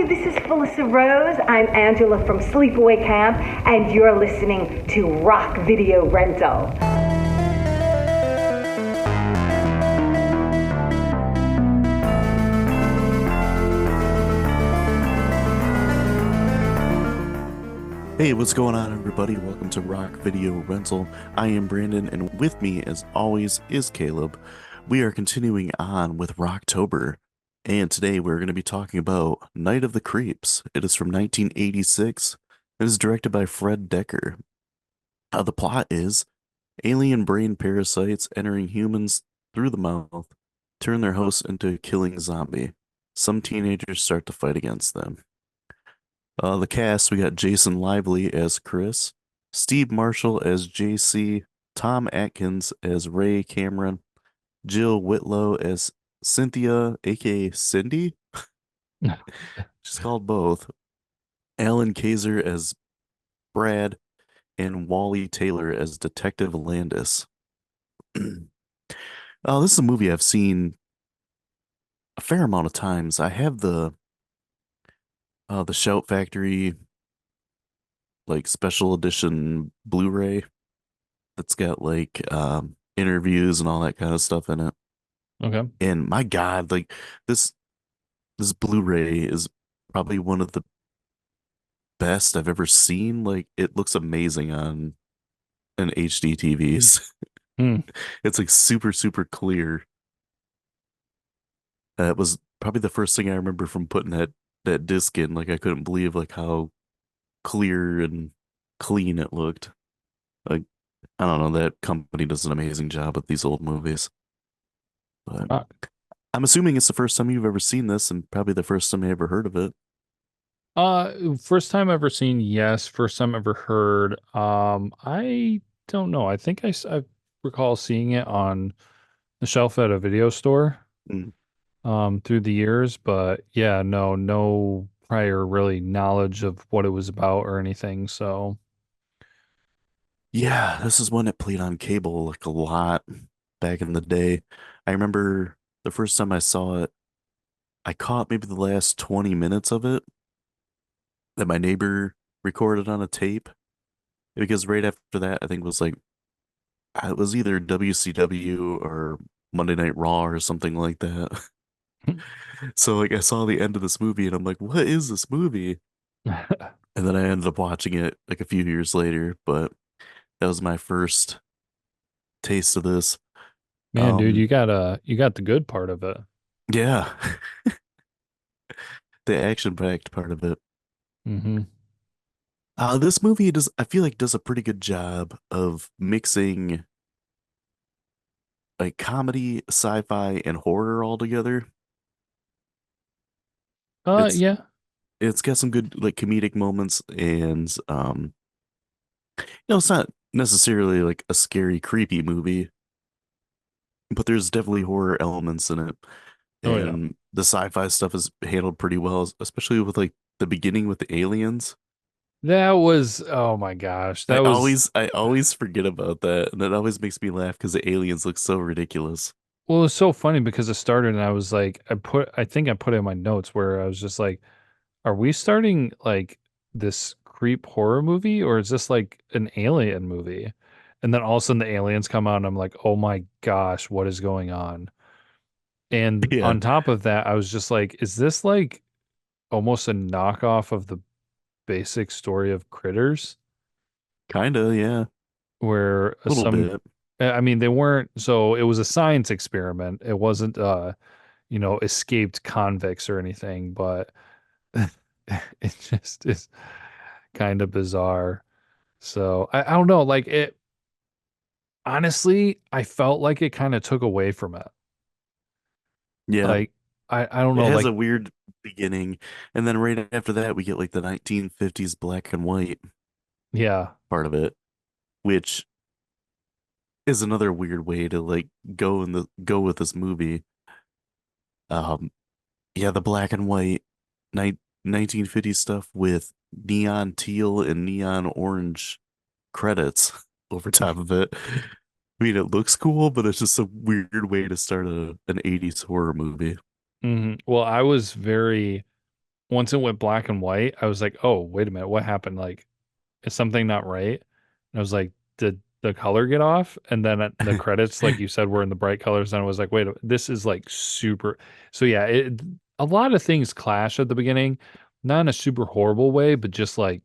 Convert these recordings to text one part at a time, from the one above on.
Hi, this is Felissa Rose. I'm Angela from Sleepaway Camp, and you're listening to Rock Video Rental. Hey, what's going on, everybody? Welcome to Rock Video Rental. I am Brandon, and with me, as always, is Caleb. We are continuing on with ROCKtober, and today we're going to be talking about Night of the Creeps. It is from 1986 and is directed by Fred Decker. The plot is alien brain parasites entering humans through the mouth turn their hosts into a killing zombie. Some teenagers start to fight against them. The cast, we got Jason Lively as Chris, Steve Marshall as JC, Tom Atkins as Ray Cameron, Jill Whitlow as Cynthia, aka Cindy. She's called both. Alan Kaiser as Brad, and Wally Taylor as Detective Landis. Oh, this is a movie I've seen a fair amount of times. I have the Shout Factory like special edition Blu-ray that's got like interviews and all that kind of stuff in it. Okay. And my God, like this this Blu-ray is probably one of the best I've ever seen. Like it looks amazing on an HD TVs. Hmm. It's like super, super clear. It was probably the first thing I remember from putting that disc in. Like I couldn't believe like how clear and clean it looked. Like I don't know, that company does an amazing job with these old movies. But Uh, I'm assuming it's the first time you've ever seen this and probably the first time you ever heard of it. First time ever seen, yes. First time ever heard. I don't know. I recall seeing it on the shelf at a video store, Mm. through the years, but yeah, no prior really knowledge of what it was about or anything. So, Yeah, this is when it played on cable like a lot back in the day. I remember the first time I saw it, I caught maybe the last 20 minutes of it that my neighbor recorded on a tape because right after that, I think it was like it was either WCW or Monday Night Raw or something like that. So like I saw the end of this movie and I'm like, what is this movie? And then I ended up watching it like a few years later, but that was my first taste of this. man, dude, Um, you got the good part of it. yeah, the action-packed part of it. Hmm. This movie does, I feel like does a pretty good job of mixing like comedy, sci-fi, and horror all together. It's Yeah. it's got some good like comedic moments and it's not necessarily like a scary, creepy movie, but there's definitely horror elements in it. Oh yeah. And the sci-fi stuff is handled pretty well, especially with like the beginning with the aliens. That was, oh my gosh, I that was. always I always forget about that, and it always makes me laugh because the aliens look so ridiculous. Well, it was so funny because it started and I was like, I think I put it in my notes where I was just like, are we starting like this creep horror movie or is this like an alien movie? And then all of a sudden the aliens come out and I'm like, oh my gosh, what is going on? And Yeah, on top of that, I was just like, is this like almost a knockoff of the basic story of Critters kinda, yeah, where a little bit. I mean, they weren't, so it was a science experiment. It wasn't, escaped convicts or anything, but it just is kind of bizarre. So I don't know, like it honestly, I felt like it kind of took away from it. Yeah, Like I don't it know, has a like weird beginning, and then right after that we get like the 1950s black and white yeah. part of it, which is another weird way to like go with this movie. Um, yeah, the black and white ni 1950s stuff with neon teal and neon orange credits over top of it. I mean, it looks cool, but it's just a weird way to start an 80s horror movie. Well, I was very once it went black and white, I was like, oh, wait a minute, what happened? Like, is something not right? And I was like, did the color get off? And then at the credits, like you said, were in the bright colors. And I was like, wait, this is like super. So yeah, a lot of things clash at the beginning, not in a super horrible way, but just like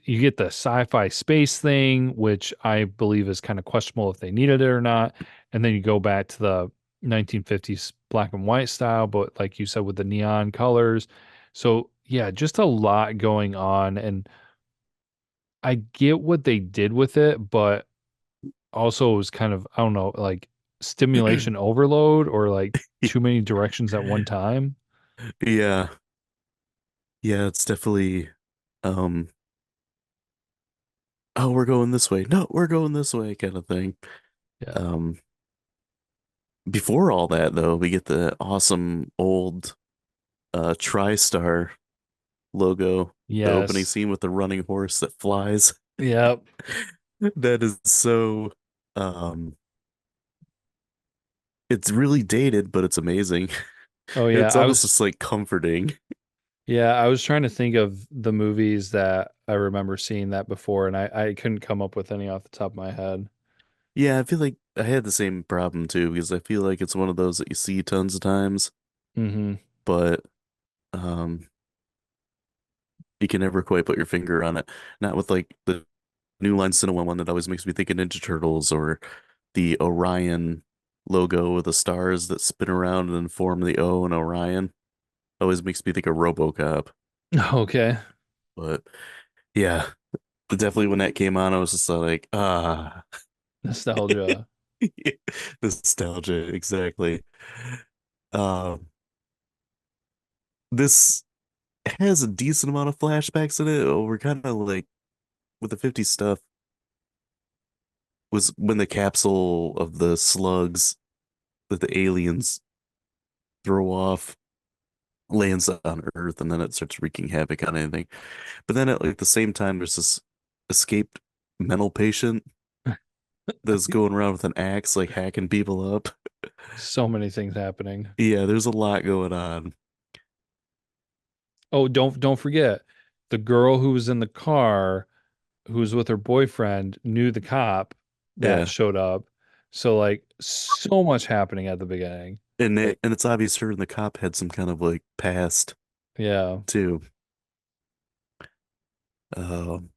you get the sci-fi space thing, which I believe is kind of questionable if they needed it or not. And then you go back to the 1950s black and white style, but like you said, with the neon colors. So yeah, just a lot going on. And I get what they did with it, but also it was kind of, I don't know, like stimulation overload or like too many directions at one time. Yeah. Yeah, it's definitely um oh, we're going this way. No, we're going this way kind of thing. Yeah. Um Before all that though, we get the awesome old TriStar logo, the opening Yes. scene with the running horse that flies. Yep. That is so um it's really dated, but it's amazing. Oh yeah. It's almost just like comforting. I was trying to think of the movies that I remember seeing that before, and I couldn't come up with any off the top of my head. Yeah, I feel like I had the same problem too, because I feel like it's one of those that you see tons of times, Hmm. but um you can never quite put your finger on it. Not with like the New Line Cinema one that always makes me think of Ninja Turtles or the Orion logo with the stars that spin around and form the O in Orion. Always makes me think of RoboCop. Okay. But yeah, definitely when that came on, I was just like, ah, Nostalgia. nostalgia, exactly. Um, this has a decent amount of flashbacks in it. We're kind of like with the 50s stuff was when the capsule of the slugs that the aliens throw off lands on Earth and then it starts wreaking havoc on anything. But then at like the same time, there's this escaped mental patient that's going around with an axe, like hacking people up. So many things happening. Yeah, there's a lot going on. Oh, don't forget the girl who was in the car who was with her boyfriend knew the cop that Yeah. showed up. So like so much happening at the beginning. And it's obvious her and the cop had some kind of like past Yeah. too. Um,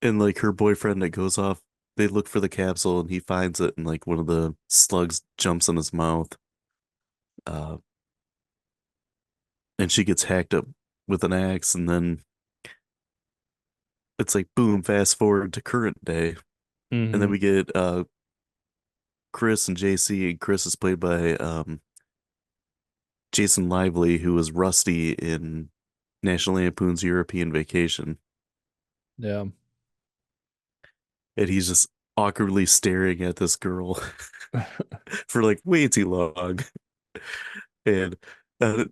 and like her boyfriend that goes off, they look for the capsule and he finds it and like one of the slugs jumps in his mouth. Uh, and she gets hacked up with an axe and then it's like boom, fast forward to current day. And then Hmm. we get Chris and JC, and Chris is played by Jason Lively, who was Rusty in National Lampoon's European Vacation. Yeah. And he's just awkwardly staring at this girl for like way too long. And uh,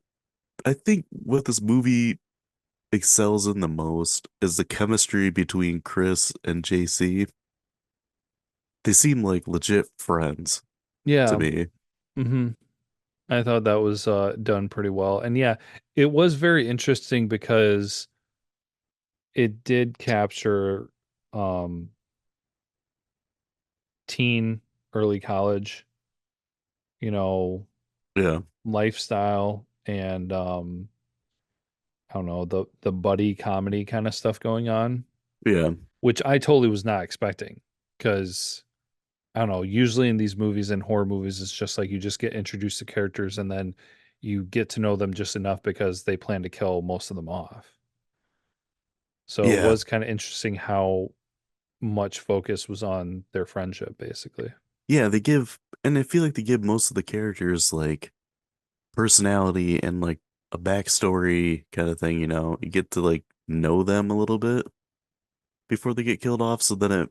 I think what this movie excels in the most is the chemistry between Chris and JC. They seem like legit friends to Yeah. me. Hmm. I thought that was done pretty well. And yeah, it was very interesting because it did capture um teen, early college, you know, Yeah, lifestyle and I don't know, the buddy comedy kind of stuff going on, yeah, which I totally was not expecting because I don't know, usually in these movies and horror movies it's just like you just get introduced to characters and then you get to know them just enough because they plan to kill most of them off. So it yeah, was kind of interesting how much focus was on their friendship basically. yeah. They give, and I feel like they give most of the characters like personality and like a backstory kind of thing, you know. You get to like know them a little bit before they get killed off, so then it,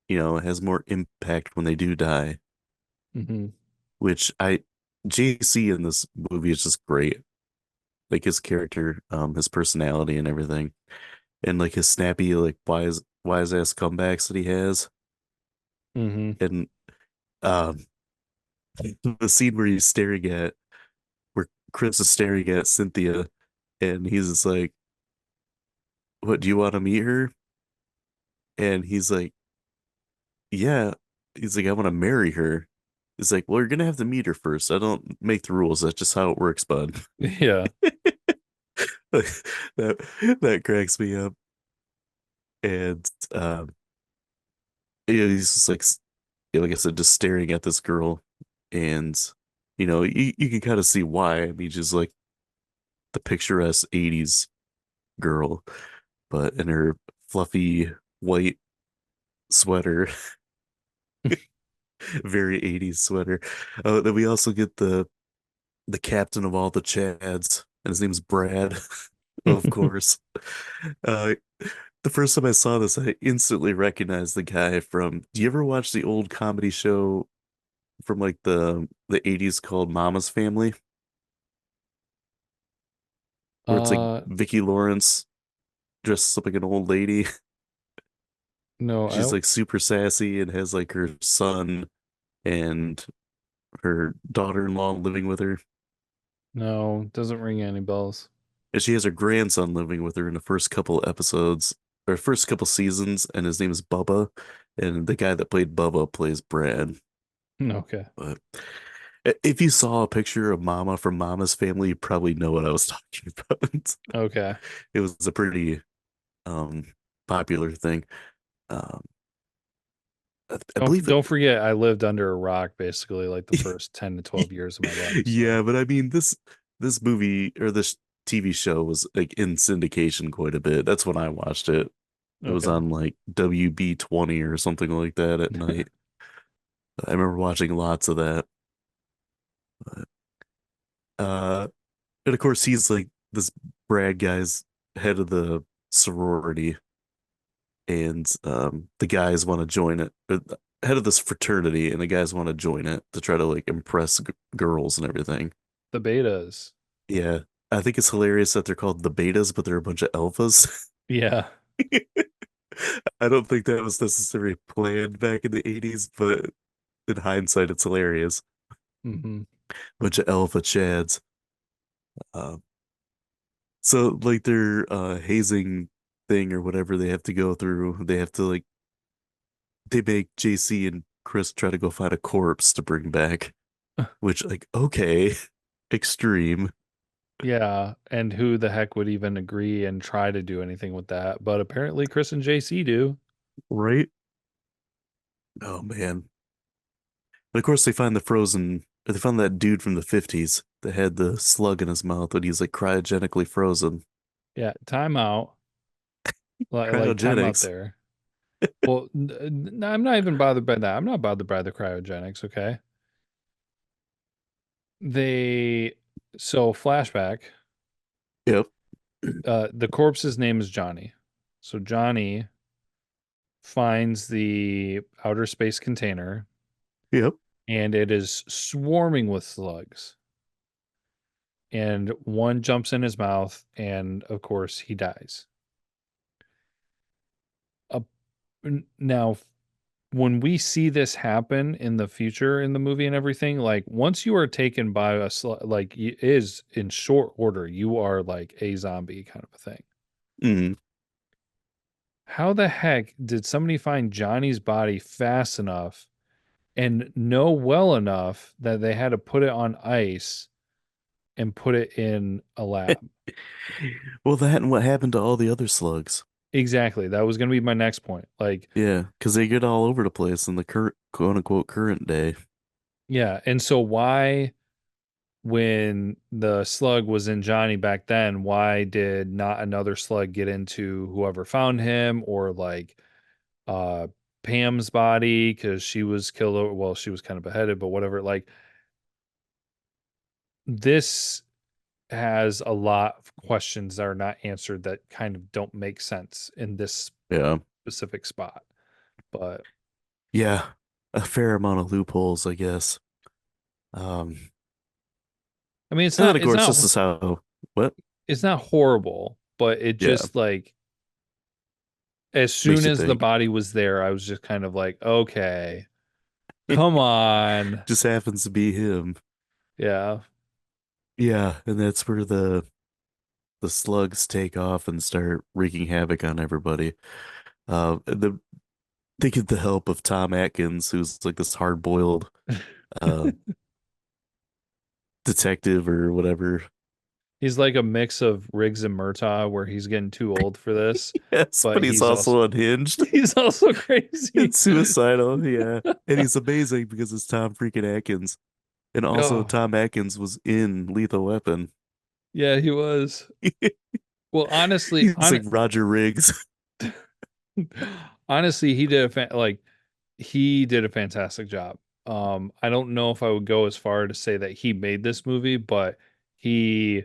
it has more impact when they do die, Hmm. which JC in this movie is just great. Like his character, his personality and everything. And like his snappy, like wise ass comebacks that he has. Hmm. And um the scene where he's staring at where Chris is staring at Cynthia, and he's just like, "What, do you want to meet her?" And he's like, "Yeah." He's like, "I want to marry her." He's like, "Well, you're gonna have to meet her first. I don't make the rules. That's just how it works, bud." Yeah. That cracks me up. And he's just like, like I said, just staring at this girl, and you can kind of see why. I mean, just like the picturesque '80s girl, but in her fluffy white sweater, very '80s sweater. Then we also get the captain of all the Chads, and his name's Brad, of course. Uh, the first time I saw this, I instantly recognized the guy from. Do you ever watch the old comedy show from like the '80s called Mama's Family, where it's like Uh, Vicki Lawrence dressed up like an old lady? no, I She's don't. like super sassy and has like her son and her daughter-in-law living with her. No, doesn't ring any bells. And she has her grandson living with her in the first couple episodes or first couple seasons, and his name is Bubba. And the guy that played Bubba plays Brad. Okay. But if you saw a picture of Mama from Mama's Family, you probably know what I was talking about. Okay. It was a pretty um popular thing. Um I believe it. Don't forget, I lived under a rock basically like the first 10 to 12 years of my life. So, Yeah, but I mean this movie or this TV show was like in syndication quite a bit. That's when I watched it. It was okay. on like WB20 or something like that at night. I remember watching lots of that. But, uh, and of course he's like this Brad guy's head of the sorority, and the guys want to join it. The head of this fraternity, and the guys want to join it to try to like impress girls and everything. The betas. Yeah, I think it's hilarious that they're called the betas, but they're a bunch of alphas. Yeah. I don't think that was necessarily planned back in the '80s, but in hindsight, it's hilarious. Hmm. Bunch of alpha chads. Uh, so like their hazing thing or whatever they have to go through, they have to like they make JC and Chris try to go find a corpse to bring back, which like okay, extreme, Yeah. And who the heck would even agree and try to do anything with that? But apparently Chris and JC do. right? Oh man. And of course they find the frozen or they found that dude from the '50s that had the slug in his mouth, but he's like cryogenically frozen. Yeah. Time out. Like time out Cryogenics. there. Well, I'm not even bothered by that. I'm not bothered by the cryogenics. Okay. They, so flashback, Yep. the corpse's name is Johnny. So Johnny finds the outer space container Yep. and it is swarming with slugs. And one jumps in his mouth, and of course, he dies. Uh, now, when we see this happen in the future in the movie and everything, like once you are taken by a like is in short order, you are like a zombie kind of a thing. Mm. How the heck did somebody find Johnny's body fast enough and know well enough that they had to put it on ice and put it in a lab? Well, that and what happened to all the other slugs. Exactly. That was going to be my next point. Like, Yeah, because they get all over the place in the current, quote unquote, current day. yeah. And so why, when the slug was in Johnny back then, why did not another slug get into whoever found him or like uh Pam's body because she was killed? Well, she was kind of beheaded, but whatever. Like this has a lot of questions that are not answered that kind of don't make sense in this Yeah. specific spot. But Yeah. A fair amount of loopholes, I guess. Um, I mean, and then of course, this is how, what? it's not horrible, but it Yeah, just like as makes soon you as the think. body was there, I was just kind of like, okay, come on. Just happens to be him. Yeah. Yeah, and that's where the slugs take off and start wreaking havoc on everybody. They get the help of Tom Atkins, who's like this hard-boiled uh detective or whatever. He's like a mix of Riggs and Murtaugh, where he's getting too old for this, Yes, but but he's he's also also unhinged he's also crazy. and suicidal. Yeah, and he's amazing because it's Tom freaking Atkins, and also Oh, Tom Atkins was in Lethal Weapon. yeah, he was. Well, honestly, He's like Roger Riggs. honestly, he did a fantastic job. I don't know if I would go as far to say that he made this movie, but he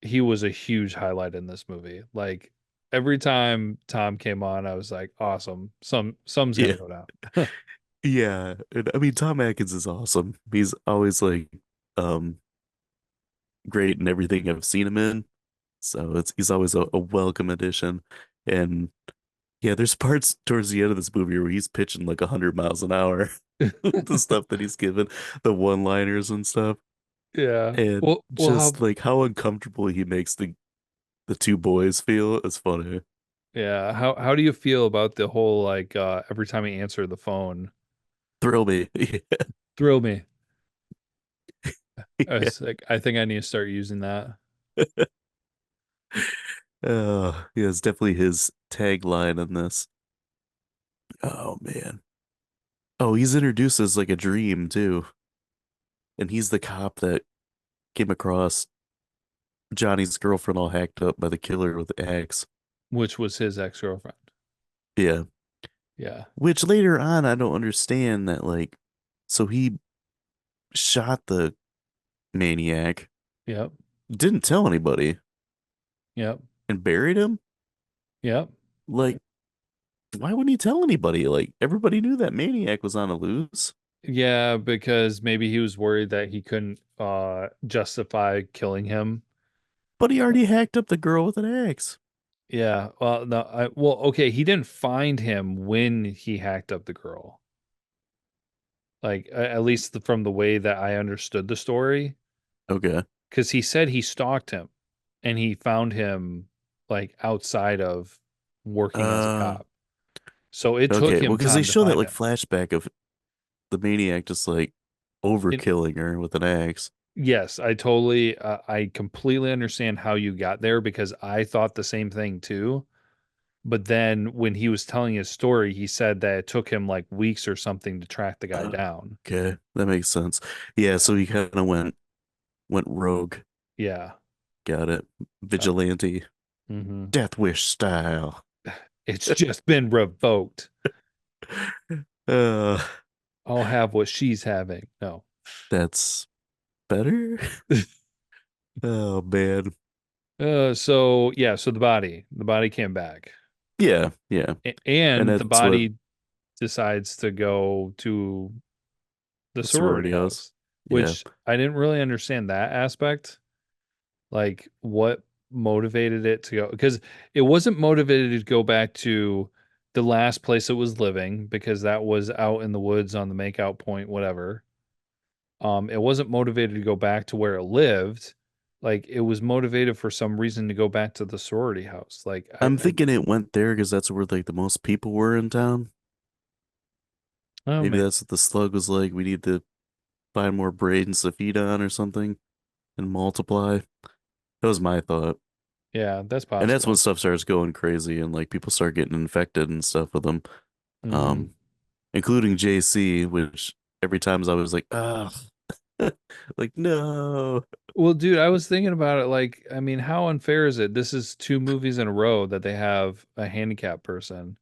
he was a huge highlight in this movie. Like every time Tom came on, I was like, awesome. Some's Yeah, gonna go down. yeah. And, I mean, Tom Atkins is awesome. He's always like um great in everything I've seen him in. So he's always a welcome addition. And yeah, there's parts towards the end of this movie where he's pitching like 100 miles an hour. The stuff that he's given, the one-liners and stuff, Yeah. and Well, just like how uncomfortable he makes the two boys feel is funny. how do you feel about the whole like every time he answered the phone, Thrill me. thrill me. I Yeah. was like, I think I need to start using that. Yeah, it's definitely his tagline in this. Oh man. Oh, he's introduced as like a dream too. And he's the cop that came across Johnny's girlfriend all hacked up by the killer with the axe. Which was his ex-girlfriend. Yeah. Yeah. Which later on I don't understand that like so he shot the maniac, Yep. didn't tell anybody, Yep. and buried him? Yep. Like, why wouldn't he tell anybody? Like everybody knew that maniac was on a loose. Yeah, because maybe he was worried that he couldn't justify killing him. But he already hacked up the girl with an axe. Yeah. Well, no, well, okay, he didn't find him when he hacked up the girl. Like at least from the way that I understood the story, Okay. because he said he stalked him and he found him like outside of working as a Uh, cop. So it took okay. Well, him because they time to show that find like him. flashback of the maniac just like It, overkilling her with an axe. yes, I completely understand how you got there because I thought the same thing too. But then when he was telling his story, he said that it took him like weeks or something to track the guy down. Okay, that makes sense. Yeah, so he kind of went rogue. Yeah. Got it. Uh, Vigilante, hmm Death Wish style. It's just been revoked. Uh, I'll have what she's having. No. that's better. Oh man. So yeah, so the body came back. Yeah, yeah. And And the that's what body decides to go to the the sorority sorority house. house, Yeah. which I didn't really understand that aspect. Like what motivated it to go, because it wasn't motivated to go back to the last place it was living because that was out in the woods on the makeout point, whatever. It wasn't motivated to go back to where it lived. Like it was motivated for some reason to go back to the sorority house. Like I'm thinking it went there because that's where like the most people were in town. oh Maybe man, that's what the slug was like. We need to find more brains to feed on or something and multiply. That was my thought. yeah, that's And that's when possible. stuff starts going crazy and like people start getting infected and stuff with them. Hmm. Um, including JC, which every time I was like, ah, like no. Well, dude, I was thinking about it. Like, I mean, how unfair is it? This is two movies in a row that they have a handicapped person,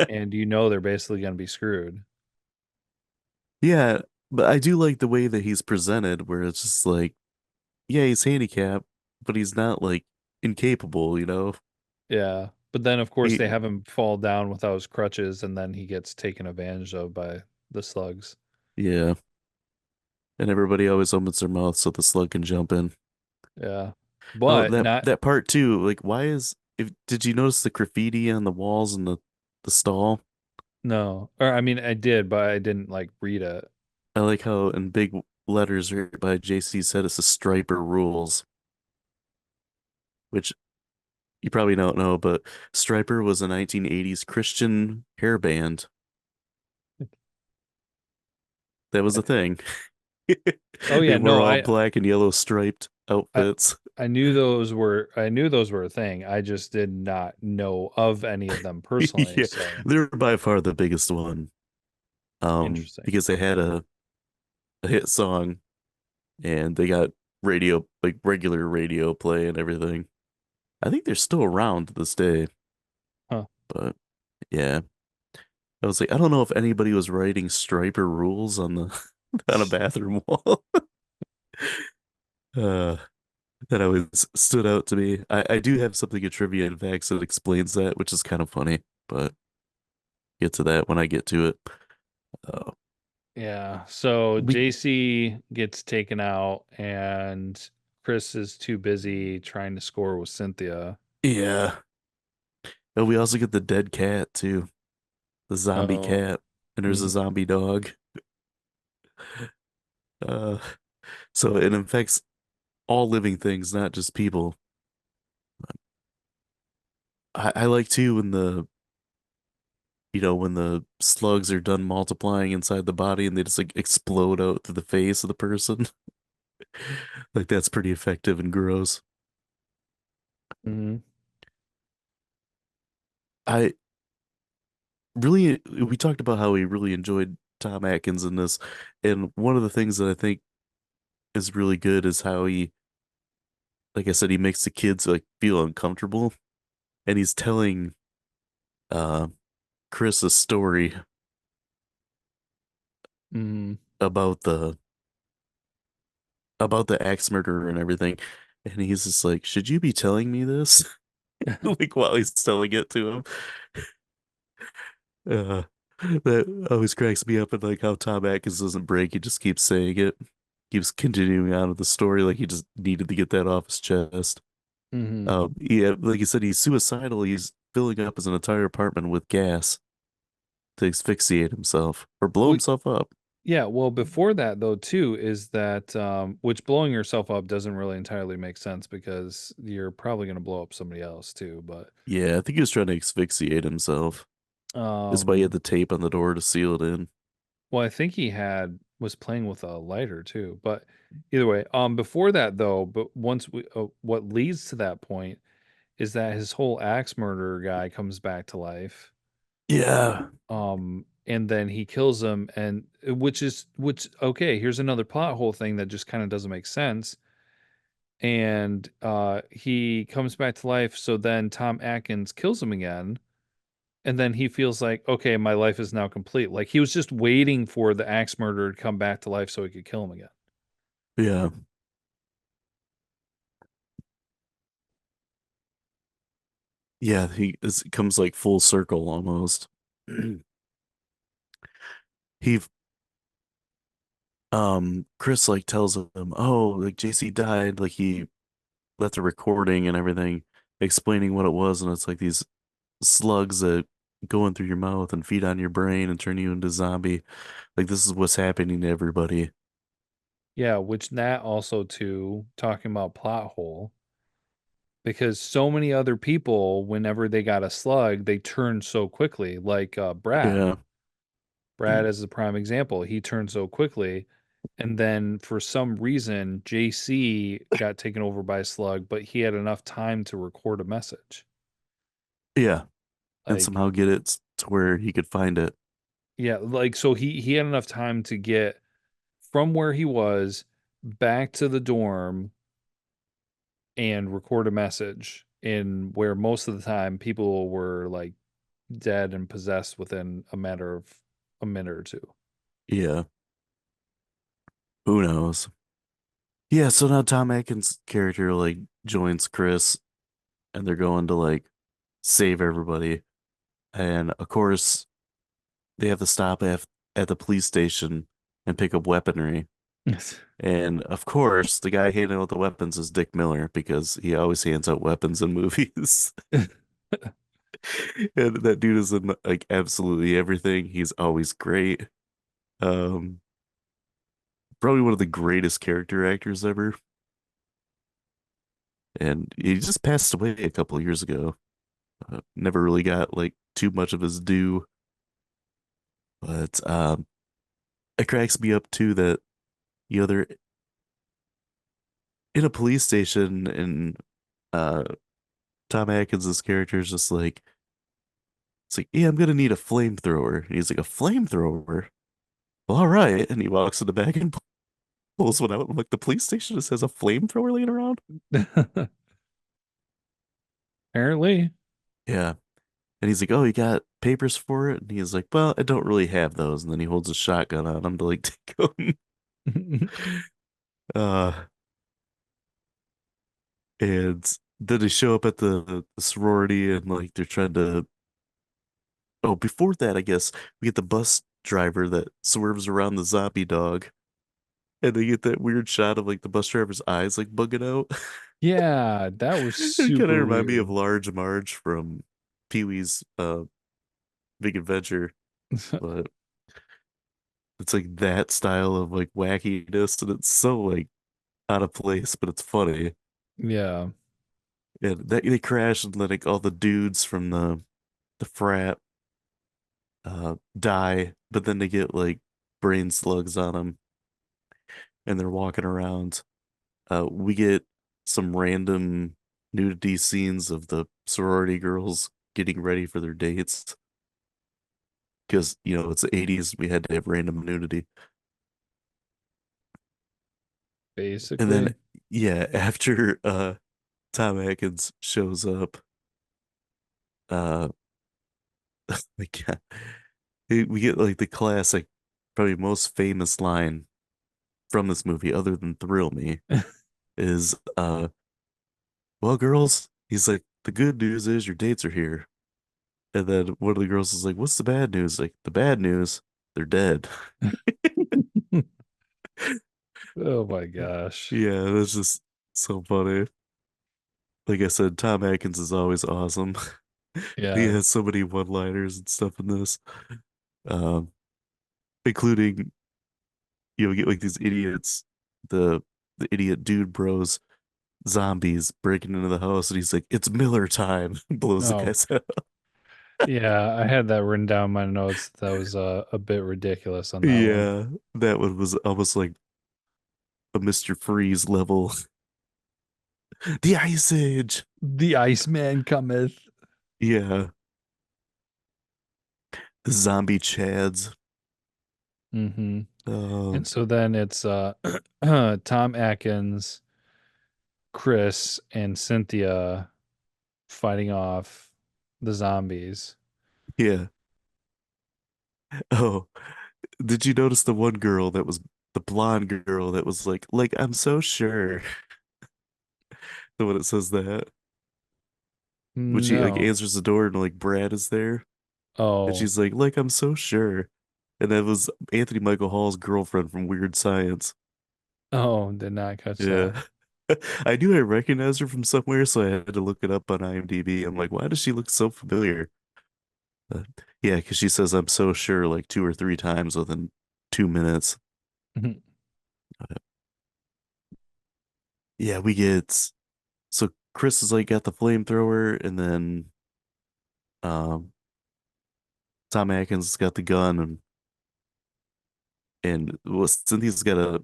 and they're basically going to be screwed. Yeah, but I do like the way that he's presented, where it's just like, yeah, he's handicapped, but he's not like incapable, you know? Yeah. But then, of course, they He, have him fall down without his crutches, and then he gets taken advantage of by the slugs. yeah, and everybody always opens their mouth so the slug can jump in. Yeah. Oh, But not, that part too, like why is if did you notice the graffiti on the walls in the stall? no. Or, I mean, I did, but I didn't like read it. I like how in big letters written by JC said it's a Striper Rules, which you probably don't know, but Striper was a 1980s Christian hair band. That was a thing. Oh They yeah, wore no, all black and yellow striped I outfits. I knew those were a thing. I just did not know of any of them personally. Yeah, So they're by far the biggest one. interesting. Because they had a hit song and they got radio, like regular radio play and everything. I think they're still around to this day, Huh. but yeah. I was like, I don't know if anybody was writing Striper Rules on the on a bathroom wall. Uh, that always stood out to me. I do have something in trivia and facts that explains that, which is kind of funny, but get to that when I get to it. Uh, Yeah. So we JC gets taken out and Chris is too busy trying to score with Cynthia. yeah. Oh, we also get the dead cat too, the zombie Oh. cat, and there's a Mhm. zombie dog. Uh, so it infects all living things, not just people. I like too when when the slugs are done multiplying inside the body and they just like explode out through the face of the person. Like that's pretty effective and gross. Mhm. I really, we talked about how we really enjoyed Tom Atkins in this, and one of the things that I think is really good is how he, like I said, he makes the kids like feel uncomfortable, and he's telling uh Chris a story Mhm. about the axe murderer and everything, and he's just like, "Should you be telling me this?" Like while he's telling it to him. Uh, that always cracks me up, and like how Tom Atkins doesn't break, he just keeps saying it, keeps continuing on with the story, like he just needed to get that off his chest. Mhm. Yeah, like you said, he's suicidal. He's filling up his entire apartment with gas to asphyxiate himself or blow Well, himself up. yeah, well, before that though too is that which blowing yourself up doesn't really entirely make sense because you're probably going to blow up somebody else too, but Yeah, I think he was trying to asphyxiate himself. That's why he had um the tape on the door to seal it in. well, I think he had was playing with a lighter too, but either way, before that though, but once we what leads to that point is that his whole axe murderer guy comes back to life. Yeah, And then he kills him and which okay, here's another plot hole thing that just kind of doesn't make sense. And he comes back to life, so then Tom Atkins kills him again. And then he feels like, okay, my life is now complete. Like he was just waiting for the axe murderer to come back to life so he could kill him again. yeah, yeah. It comes like full circle almost. He Chris like tells him, oh, like JC died, like he left a recording and everything explaining what it was, and it's like these slugs that go in through your mouth and feed on your brain and turn you into a zombie. Like this is what's happening to everybody. Yeah, which that also too, talking about plot hole, because so many other people, whenever they got a slug, they turned so quickly. Like Brad. Yeah. Brad is a prime example. He turned so quickly. And then for some reason, JC got taken over by a slug, but he had enough time to record a message. Yeah. And Like, somehow get it to where he could find it. yeah, like so he had enough time to get from where he was back to the dorm and record a message in where most of the time people were like dead and possessed within a matter of a minute or two. Yeah. Who knows? Yeah, so now Tom Atkins' character like joins Chris and they're going to like save everybody. And of course, they have to stop at the police station and pick up weaponry. And of course, the guy handing out the weapons is Dick Miller because he always hands out weapons in movies. And that dude is in like absolutely everything. He's always great. Um, probably one of the greatest character actors ever. And he just passed away a couple of years ago. Never really got like too much of his due, but it cracks me up too that they're in a police station and uh Tom Atkins' character is just like it's like, yeah, I'm gonna need a flamethrower. And he's like, a flamethrower? Well, all right. And he walks in the back and pulls one out. I'm like, the police station just has a flamethrower laying around? Apparently. Yeah. And he's like, oh, you got papers for it? And he's like, well, I don't really have those. And then he holds a shotgun on him to like take them. Uh, and then they show up at the sorority and like they're trying to. Oh, before that, I guess we get the bus driver that swerves around the zombie dog. And they get that weird shot of like the bus driver's eyes like bugging out. Yeah, that was It kind of super remind me of weird. Large Marge from Pee-wee's Big Adventure, but it's like that style of like wackiness, and it's so like out of place, but it's funny. Yeah. And that they crash, and then like all the dudes from the frat die, but then they get like brain slugs on them, and they're walking around. We get some random nudity scenes of the sorority girls getting ready for their dates because it's the 80s. We had to have random nudity. And then Basically. yeah, after Tom Atkins shows up, uh like yeah, we get like the classic, probably most famous line from this movie other than Thrill Me is well girls, he's like, the good news is your dates are here. And then one of the girls is like, what's the bad news? Like, the bad news, they're dead. Oh my gosh. Yeah, that's just so funny. Like I said, Tom Atkins is always awesome. He Yeah. has so many one-liners and stuff in this. Um, including, we get like these idiots, the idiot dude bros, zombies breaking into the house, and he's like, it's Miller time. Blows the Oh, guy's head up. yeah. I had that written down in my notes. That was a bit ridiculous on that one. Yeah, that one was almost like a Mr. Freeze level. The Ice Age. The Iceman cometh. Yeah, the zombie Chads. Mm-hmm. Um, And so then it's Tom Atkins, Chris, and Cynthia fighting off the zombies. yeah. Oh, did you notice the one girl that was the blonde girl that was like, I'm so sure. The one that says that. When she like No. answers the door and like Brad is there. And Oh, she's like, I'm so sure. And that was Anthony Michael Hall's girlfriend from Weird Science. oh, did not catch that. Yeah. I knew I recognized her from somewhere, so I had to look it up on IMDb. I'm like, why does she look so familiar? Uh, yeah, because she says I'm so sure like two or three times within 2 minutes. Uh, Yeah, we get so Chris is like got the flamethrower, and then um Tom Atkins has got the gun, and well, Cynthia's got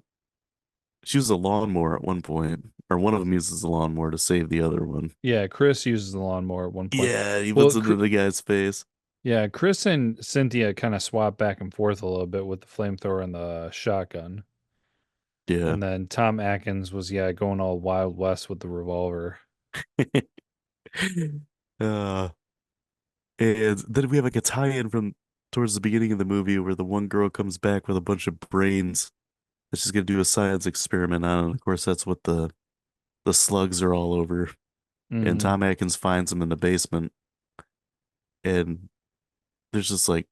she was a lawnmower at one point, or one of them uses a lawnmower to save the other one. Yeah, Chris uses the lawnmower at one point. Yeah, he Well, puts it in the guy's face. yeah, Chris and Cynthia kind of swap back and forth a little bit with the flamethrower and the shotgun. Yeah. And then Tom Atkins was, yeah, going all Wild West with the revolver. Uh, and then we have like a tie-in from towards the beginning of the movie where the one girl comes back with a bunch of brains that she's gonna do a science experiment on. And of course, that's what the slugs are all over. And Hmm. Tom Atkins finds them in the basement, and there's just like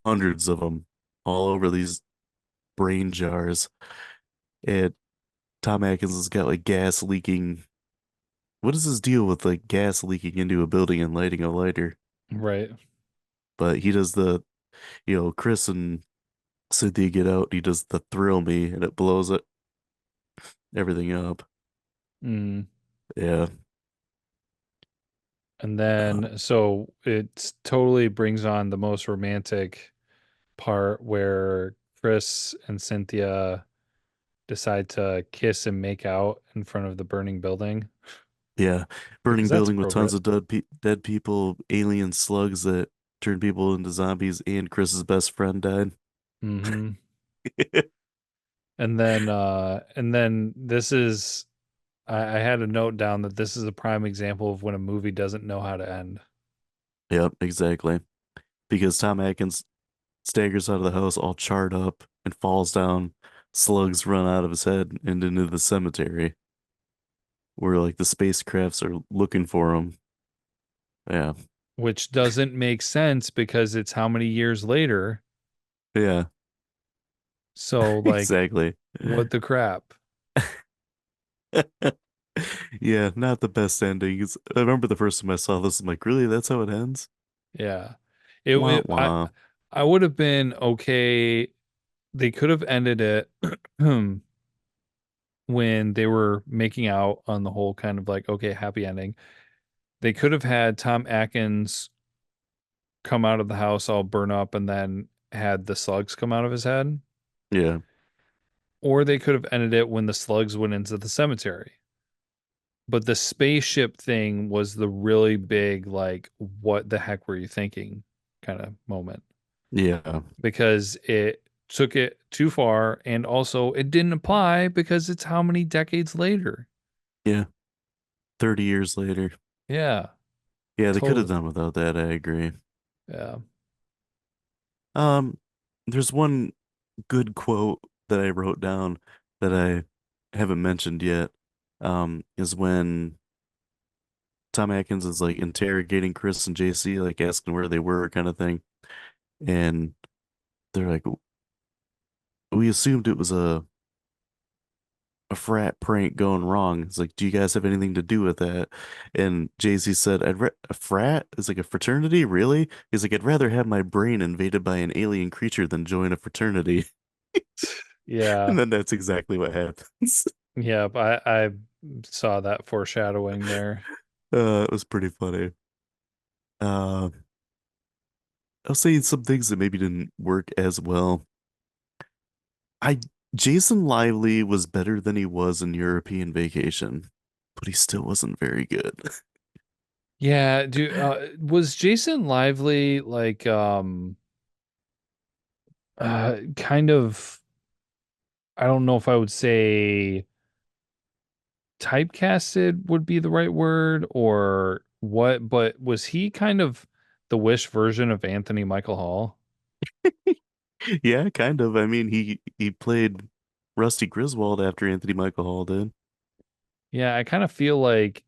hundreds of them all over these brain jars. And Tom Atkins has got like gas leaking. What is his deal with like gas leaking into a building and lighting a lighter? Right. But he does Chris and Cynthia get out, he does the thrill me and it blows everything up. Mm. Yeah. And Uh, then, so it totally brings on the most romantic part where Chris and Cynthia decide to kiss and make out in front of the burning building yeah. because Burning that's building with tons appropriate. of dead people, alien slugs that turn people into zombies, and Chris's best friend died. Hmm. And then this is, I had a note down that this is a prime example of when a movie doesn't know how to end. Yep, exactly. Because Tom Atkins staggers out of the house all charred up and falls down. Slugs run out of his head and into the cemetery where like the spacecrafts are looking for him. Yeah. Which doesn't make sense because it's how many years later. Yeah, So, like, exactly. what the crap? Yeah, not the best endings. I remember the first time I saw this, I'm like, really? That's how it ends? Yeah. Wah It wah. I would have been okay. They could have ended it when they were making out on the whole kind of like, okay, happy ending. They could have had Tom Atkins come out of the house all burn up and then had the slugs come out of his head. Yeah, Or they could have ended it when the slugs went into the cemetery. But the spaceship thing was the really big, like, what the heck were you thinking kind of moment yeah, because it took it too far. And also, it didn't apply because it's how many decades later? yeah. 30 years later. Yeah, Yeah, they could have totally. done without that, I agree. Yeah. Um, there's one good quote that I wrote down that I haven't mentioned yet. Is when Tom Atkins is like interrogating Chris and JC, like asking where they were, kind of thing. And they're like, we assumed it was a frat prank going wrong. It's like, do you guys have anything to do with that? And JC said, a frat is like a fraternity, really? He's like, I'd rather have my brain invaded by an alien creature than join a fraternity. And Yeah. then that's exactly what happens. Yeah. I saw that foreshadowing there. It was pretty funny. Uh, I'll say some things that maybe didn't work as well. I Jason Lively was better than he was in European Vacation, but he still wasn't very good. Yeah. Was Jason Lively like, kind of, I don't know if I would say typecasted would be the right word or what, but was he kind of the Wish version of Anthony Michael Hall? Yeah, kind of. I mean, he played Rusty Griswold after Anthony Michael Hall did. Yeah, I kind of feel like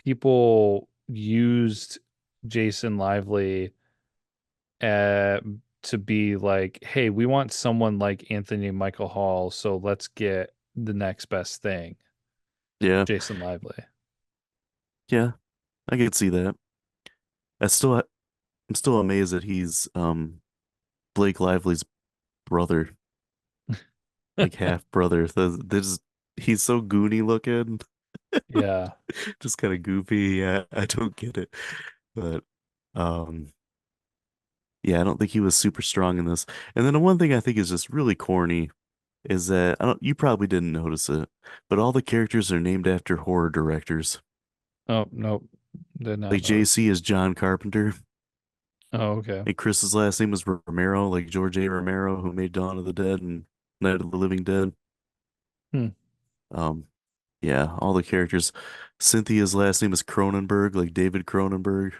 people used Jason Lively uh, to be like, hey, we want someone like Anthony Michael Hall, so let's get the next best thing, Yeah, Jason Lively. yeah, I could see that. I'm still amazed that he's Blake Lively's brother, like half brother. He's so goony looking, Yeah. just kind of goofy. Yeah, I don't get it, but um. Yeah, I don't think he was super strong in this. And then the one thing I think is just really corny is that I don't you probably didn't notice it, but all the characters are named after horror directors. Oh, nope. Did not Like notice. JC is John Carpenter, Oh, okay. and Chris's last name was Romero, like George A. Romero, who made Dawn of the Dead and Night of the Living Dead. Hmm. Um, yeah, all the characters. Cynthia's last name is Cronenberg, like David Cronenberg.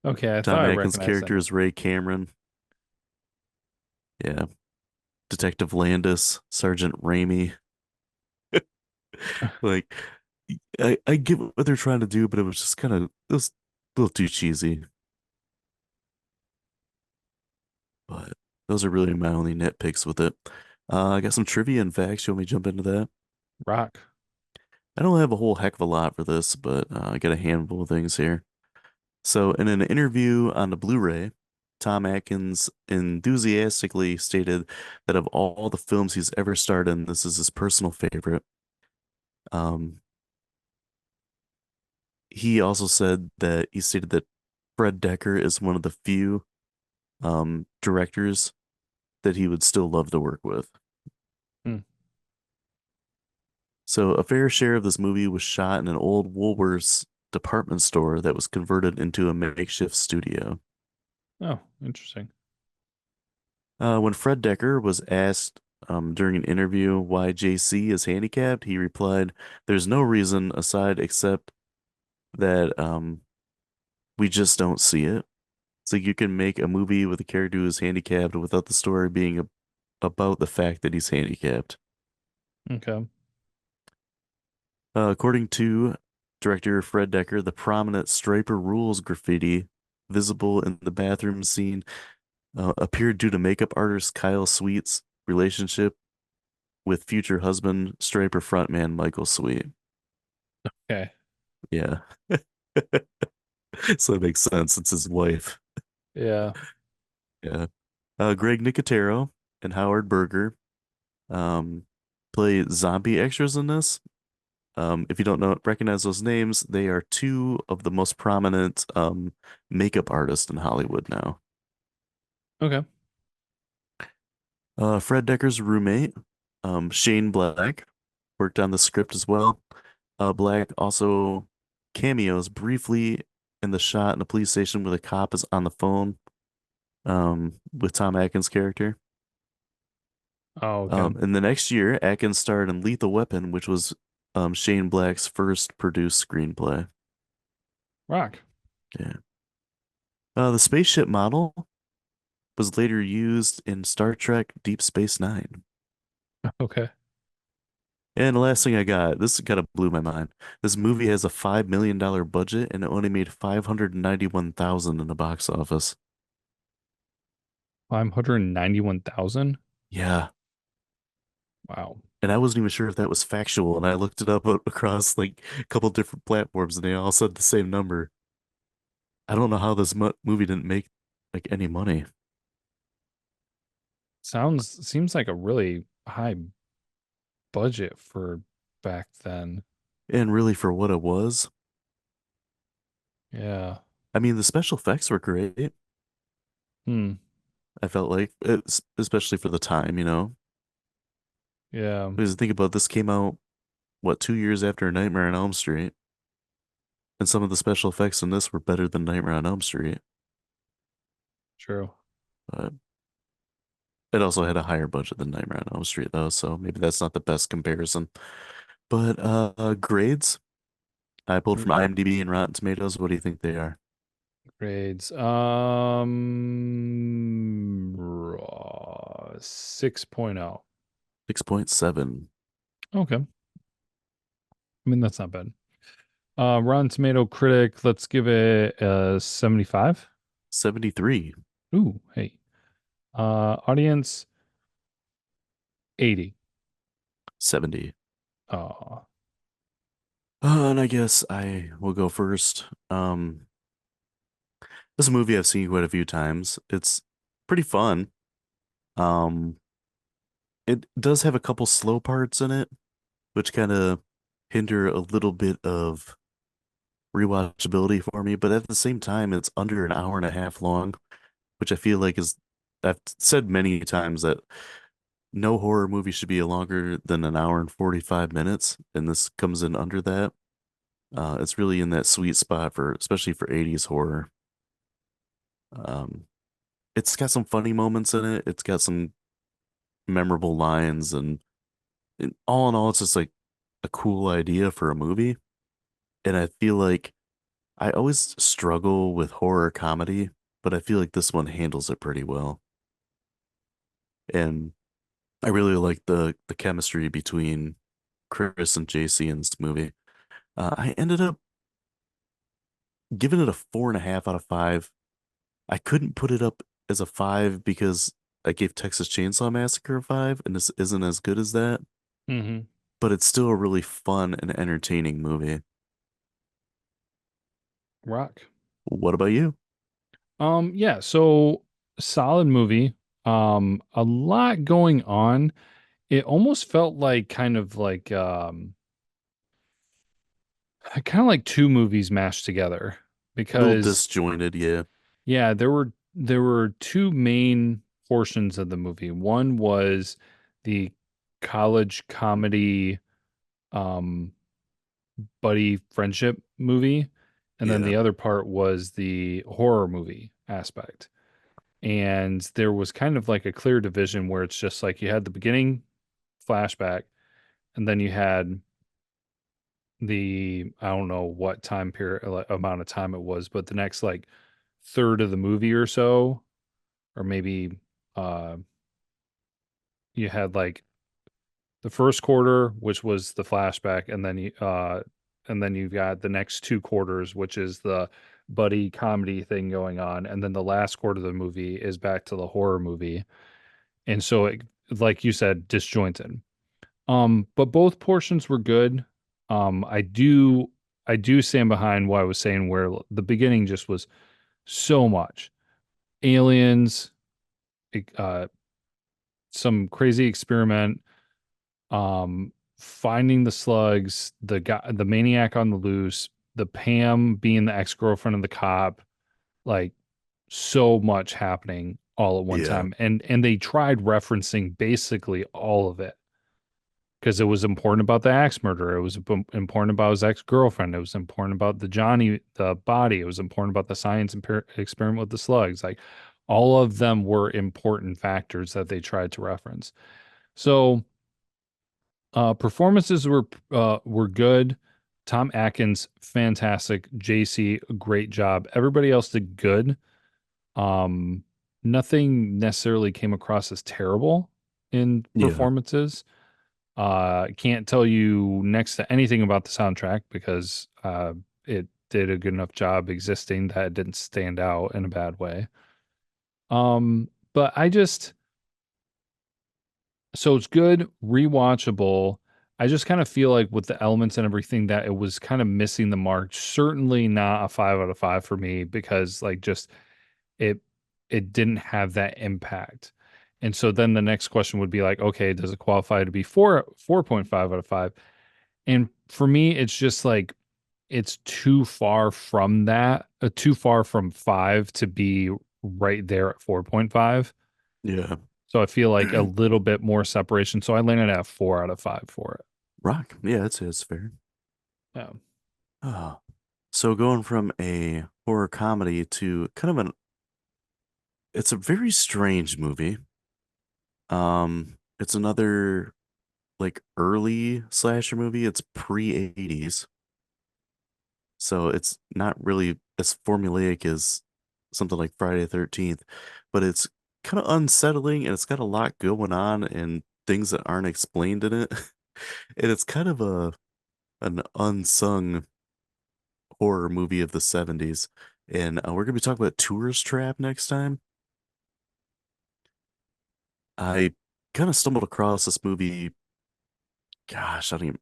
Okay, I thought Tom I Atkins' recognized that character name. is Ray Cameron. Yeah. Detective Landis, Sergeant Raimi. Like, I get what they're trying to do, but it was just kind of it was a little too cheesy. But those are really my only nitpicks with it. I got some trivia and facts. You want me to jump into that? Rock. I don't have a whole heck of a lot for this, but I got a handful of things here. So, in an interview on the Blu-ray, Tom Atkins enthusiastically stated that of all the films he's ever starred in, this is his personal favorite. Um, he also said that he stated that Fred Dekker is one of the few directors that he would still love to work with. Hmm. So a fair share of this movie was shot in an old Woolworths department store that was converted into a makeshift studio. Oh, interesting. When Fred Dekker was asked during an interview why JC is handicapped, he replied, "There's no reason aside except that we just don't see it." So you can make a movie with a character who is handicapped without the story being about the fact that he's handicapped. Okay. According to director Fred Dekker, the prominent Striper Rules graffiti visible in the bathroom scene appeared due to makeup artist Kyle Sweet's relationship with future husband Striper frontman Michael Sweet. Okay. Yeah. So it makes sense. It's his wife. Yeah. Yeah. Greg Nicotero and Howard Berger um, play zombie extras in this. If you don't recognize those names, they are two of the most prominent makeup artists in Hollywood now. Okay. Fred Decker's roommate, Shane Black, worked on the script as well. Black also cameos briefly in the shot in a police station where the cop is on the phone with Tom Atkins' character. Oh, okay. And the next year, Atkins starred in Lethal Weapon, which was Shane Black's first produced screenplay. Rock. Yeah. The spaceship model was later used in Star Trek Deep Space Nine. Okay. And the last thing I got, this kind of blew my mind. This movie has a $5 million budget and it only made 591,000 in the box office. 591,000. Yeah. Wow. And I wasn't even sure if that was factual. And I looked it up across like a couple different platforms and they all said the same number. I don't know how this movie didn't make like any money. Seems like a really high budget for back then. And really for what it was, Yeah. I mean, the special effects were great. Hmm. I felt like, especially for the time, you know. Yeah. Because think about this came out, what, 2 years after Nightmare on Elm Street? And some of the special effects in this were better than Nightmare on Elm Street. True. But it also had a higher budget than Nightmare on Elm Street, though, so maybe that's not the best comparison. But grades, I pulled from IMDb and Rotten Tomatoes. What do you think they are? Grades. 6.0. 6.7. Okay. I mean, that's not bad. Rotten Tomato critic, let's give it a 75. 73. Ooh, hey. Audience 80. 70. Oh, And I guess I will go first. This is a movie I've seen quite a few times. It's pretty fun. Um, it does have a couple slow parts in it, which kind of hinder a little bit of rewatchability for me, but at the same time, it's under an hour and a half long, which I feel like is, I've said many times that no horror movie should be longer than an hour and 45 minutes, and this comes in under that. It's really in that sweet spot for, especially for 80s horror. Um, it's got some funny moments in it. It's got some memorable lines, and all in all, it's just like a cool idea for a movie. And I feel like I always struggle with horror comedy, but I feel like this one handles it pretty well. And I really like the chemistry between Chris and JC in this movie. I ended up giving it a 4.5 out of 5. I couldn't put it up as a 5 because I gave Texas Chainsaw Massacre a 5, and this isn't as good as that, mm-hmm. but it's still a really fun and entertaining movie. Rock. What about you? Yeah, so solid movie. A lot going on. It almost felt like kind of like two movies mashed together A little because disjointed, yeah. yeah, there were two main portions of the movie. One was the college comedy um buddy friendship movie, and then Yeah. the other part was the horror movie aspect. And there was kind of like a clear division where it's just like you had the beginning flashback, and then you had the I don't know what time period amount of time it was, but the next like third of the movie or so, or maybe uh you had like the first quarter, which was the flashback, and then you've got the next two quarters, which is the buddy comedy thing going on, and then the last quarter of the movie is back to the horror movie. And so it, like you said, disjointed. But both portions were good. I do stand behind what I was saying where the beginning just was so much. Aliens, uh some crazy experiment, finding the slugs, the maniac on the loose, the Pam being the ex-girlfriend of the cop, like so much happening all at one Yeah. time. And they tried referencing basically all of it because it was important about the axe murder. It was important about his ex-girlfriend. It was important about the body. It was important about the science experiment with the slugs. Like all of them were important factors that they tried to reference. So performances were good. Tom Atkins, fantastic. JC, great job. Everybody else did good. Um, Nothing necessarily came across as terrible in Yeah. performances. Can't tell you next to anything about the soundtrack because it did a good enough job existing that it didn't stand out in a bad way. But so it's good, rewatchable. I just kind of feel like with the elements and everything that it was kind of missing the mark. Certainly not a 5 out of 5 for me because like just it it didn't have that impact. And so then the next question would be like, okay, does it qualify to be 4.5 out of 5? And for me, it's just like it's too far from that, too far from 5 to be right there at 4.5. Yeah. So I feel like a little bit more separation. So I landed at 4 out of 5 for it. Rock. Yeah, it's fair. Yeah. Ah. So going from a horror comedy to kind of it's a very strange movie. It's another like early slasher movie. It's pre-80s. So it's not really as formulaic as something like Friday the 13th, but it's kind of unsettling and it's got a lot going on and things that aren't explained in it. And it's kind of an unsung horror movie of the 70s. And we're going to be talking about Tourist Trap next time. I kind of stumbled across this movie, gosh, I don't even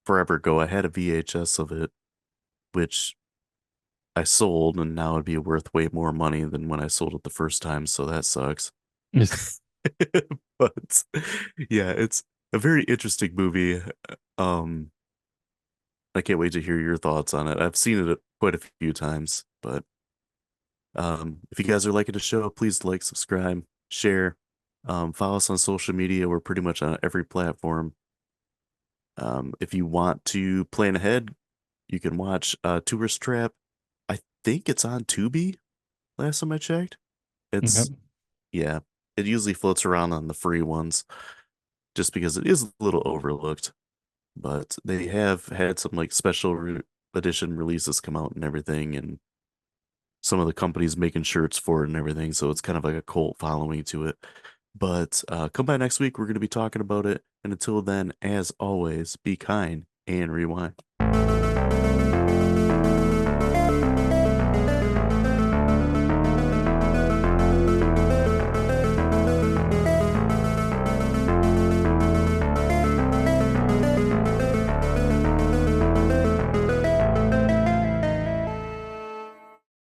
forever ago. I had a VHS of it, which I sold, and now it'd be worth way more money than when I sold it the first time, so that sucks. But yeah, it's a very interesting movie. Um, I can't wait to hear your thoughts on it. I've seen it quite a few times, but if you guys are liking the show, please like, subscribe, share, follow us on social media. We're pretty much on every platform. If you want to plan ahead, you can watch Tourist Trap. I think it's on Tubi. Last time I checked, Okay. it's yeah. It usually floats around on the free ones, just because it is a little overlooked. But they have had some like special edition releases come out and everything, and some of the companies making shirts for it and everything. So it's kind of like a cult following to it. But come by next week. We're going to be talking about it. And until then, as always, be kind and rewind.